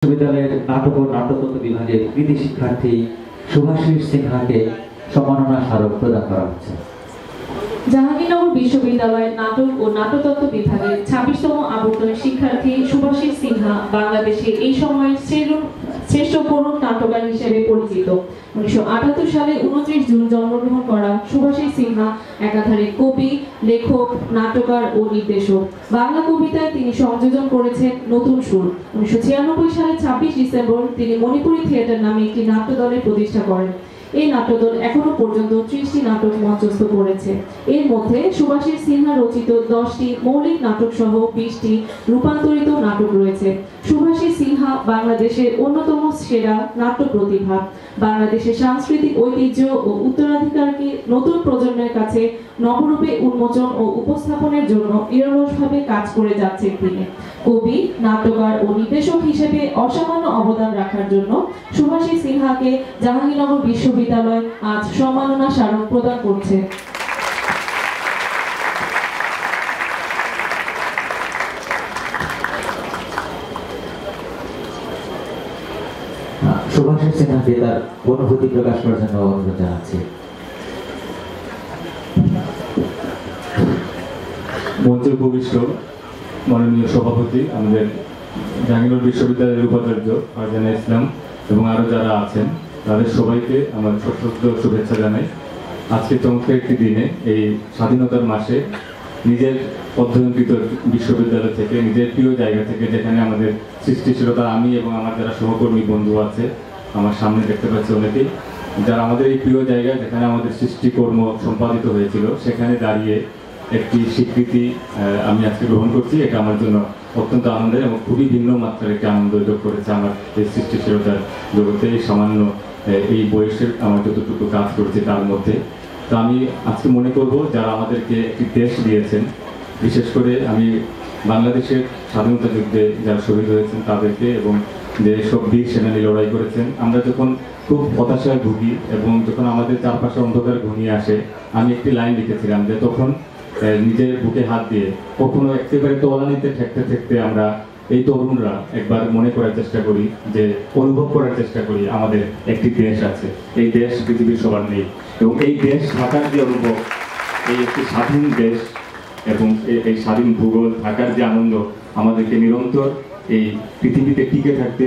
বিশ্ববিদ্যালয়ের নাটক ও নাট্যতত্ত্ব বিভাগের কৃতি শিক্ষার্থী শুভাশিস সিনহাকে সম্মাননা স্মারক প্রদান করা হচ্ছে। জাহাঙ্গীরনগর বিশ্ববিদ্যালয়ের নাটক ও নাট্যতত্ত্ব বিভাগের 26তম আবর্তনের শিক্ষার্থী শুভাশিস সিনহা বাংলাদেশে এই সময়ের শ্রেষ্ঠ করুণ নাট্যকার হিসেবে পরিচিত। 1978 সালে 29 জুন জন্মগ্রহণ করা শুভাশিস সিনহা একাধারে কবি, লেখক, নাট্যকার ও নির্দেশক। বাংলা কবিতায় তিনি সংযোজন করেছেন নতুন সুর। 1996 সালে 26 ডিসেম্বর তিনি মণিপুরি থিয়েটার নামে একটি নাট্যদলের প্রতিষ্ঠা করেন। এই নাট্যদল এখনো পর্যন্ত 30টি নাটক মঞ্চস্থ করেছে। এর মধ্যে শুভাশিস সিনহা রচিত 10টি মৌলিক নাটক সহ 20টি রূপান্তরিত নাটক রয়েছে। শুভাশিস সিনহা বাংলাদেশের অন্যতম সেরা নাট্য প্রতিভা। বাংলাদেশের সাংস্কৃতিক ঐতিহ্য ও উত্তরাধিকারকে নতুন প্রজন্মের কাছে নবরূপে উন্মোচন ও উপস্থাপনের জন্য নিরলসভাবে কাজ করে যাচ্ছেন তিনি। কবি, নাট্যকার ও নির্দেশক হিসেবে অসামান্য অবদান রাখার জন্য শুভাশিস সিনহাকে জাহাঙ্গীরনগর বিশ্ববিদ্যালয় আজ সম্মাননা স্মারক প্রদান করছে। শুভাশিস সিনহাকে তার অনুভূতি প্রকাশ করার জন্য অনুরোধ জানাচ্ছি। মঞ্চে উপবিষ্ট মাননীয় সভাপতি, আমাদের জাহাঙ্গীরনগর বিশ্ববিদ্যালয়ের উপাচার্য ফারজানা ইসলাম এবং আরও যারা আছেন তাদের সবাইকে আমার সশ্রদ্ধ শুভেচ্ছা জানাই। আজকে চমৎকার একটি দিনে এই স্বাধীনতার মাসে নিজের অধ্যয়নকৃত বিশ্ববিদ্যালয় থেকে, নিজের প্রিয় জায়গা থেকে, যেখানে আমাদের সৃষ্টিশীলতা, আমি এবং আমার যারা সহকর্মী বন্ধু আছে আমার সামনে দেখতে পাচ্ছি অনেকেই, যারা আমাদের এই প্রিয় জায়গা যেখানে আমাদের সৃষ্টিকর্ম সম্পাদিত হয়েছিল, সেখানে দাঁড়িয়ে একটি স্বীকৃতি আমি আজকে গ্রহণ করছি। এটা আমার জন্য অত্যন্ত আনন্দের এবং খুবই ভিন্ন মাত্রার একটি আনন্দ যোগ করেছে আমার এই সৃষ্টিশীলতার জগতে। এই সামান্য এই বয়সের আমার যতটুকু কাজ করেছে তার মধ্যে। তো আমি আজকে মনে করব যারা আমাদেরকে একটি দেশ দিয়েছেন, বিশেষ করে আমি বাংলাদেশের স্বাধীনতা যুদ্ধে যারা শহীদ হয়েছেন তাদেরকে, এবং যে সব বীর সেনানী লড়াই করেছেন। আমরা যখন খুব হতাশায় ভুগি এবং যখন আমাদের চারপাশে অন্ধকার ঘনিয়ে আসে, আমি একটি লাইন লিখেছিলাম যে তখন নিজের বুকে হাত দিয়ে কখনো একেবারে তলানিতে ঠেকতে ঠেকতে আমরা এই তরুণরা একবার মনে করার চেষ্টা করি, যে অনুভব করার চেষ্টা করি আমাদের একটি দেশ আছে। এই দেশ পৃথিবীর সবার নেই, এবং এই দেশ থাকার যে অনুভব, এই একটি স্বাধীন দেশ এবং এই স্বাধীন ভূগোল থাকার যে আনন্দ আমাদেরকে নিরন্তর এই পৃথিবীতে টিকে থাকতে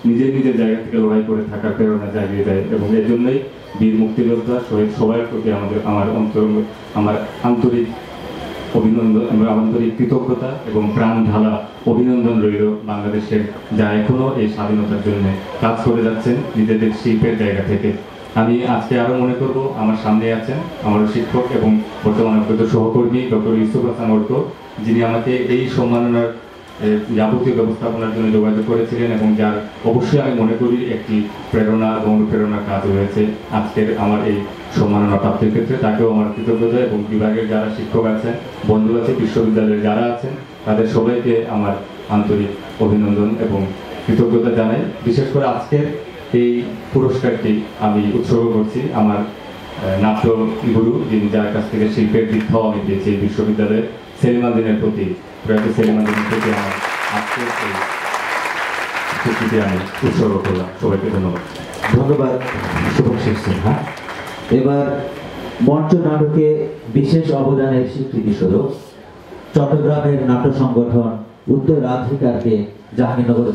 নিজের নিজের জায়গা থেকে লড়াই করে থাকার প্রেরণা জাগিয়ে দেয়। এবং এর জন্যই বীর মুক্তিযোদ্ধা শহীদ সবার প্রতি আমার আন্তরিক অভিনন্দন, আমার আন্তরিক কৃতজ্ঞতা এবং প্রাণ ঢালা অভিনন্দন রইল বাংলাদেশের, যা এখনো এই স্বাধীনতার জন্য কাজ করে যাচ্ছেন নিজেদের শিল্পের জায়গা থেকে। আমি আজকে আরও মনে করব আমার সামনে আছেন আমার শিক্ষক এবং বর্তমানে অভিজ্ঞ সহকর্মী ডক্টর ইউসুফ হাসান অর্ক, যিনি আমাকে এই সম্মাননার যাবতীয় ব্যবস্থাপনার জন্য যোগাযোগ করেছিলেন এবং যার অবশ্যই আমি মনে করি একটি প্রেরণা এবং অনুপ্রেরণার কাজ রয়েছে আজকের আমার এই সম্মাননা প্রাপ্তির ক্ষেত্রে। তাকেও আমার কৃতজ্ঞতা, এবং বিভাগের যারা শিক্ষক আছেন, বন্ধু আছে, বিশ্ববিদ্যালয়ের যারা আছেন, তাদের সবাইকে আমার আন্তরিক অভিনন্দন এবং কৃতজ্ঞতা জানাই। বিশেষ করে আজকের এই পুরস্কারটি আমি উৎসর্গ করছি আমার নাট্যগুরু, যিনি যার কাছ থেকে শিল্পের দীক্ষাও আমি পেয়েছি এই বিশ্ববিদ্যালয়ের, সেলিম আল-দ্বীনের প্রতি, প্রয়াত সেলিম আল-দ্বীনের প্রতি আমার আজকের এই স্বীকৃতি আমি উৎসর্গ করলাম। সবাইকে ধন্যবাদ। ধন্যবাদ শুভাশিস সিনহা। এবার মঞ্চ নাটকে বিশেষ অবদানের স্বীকৃতি স্বরূপ চট্টগ্রামের নাট্য সংগঠন উত্তরাধিকারকে জাহাঙ্গীরনগর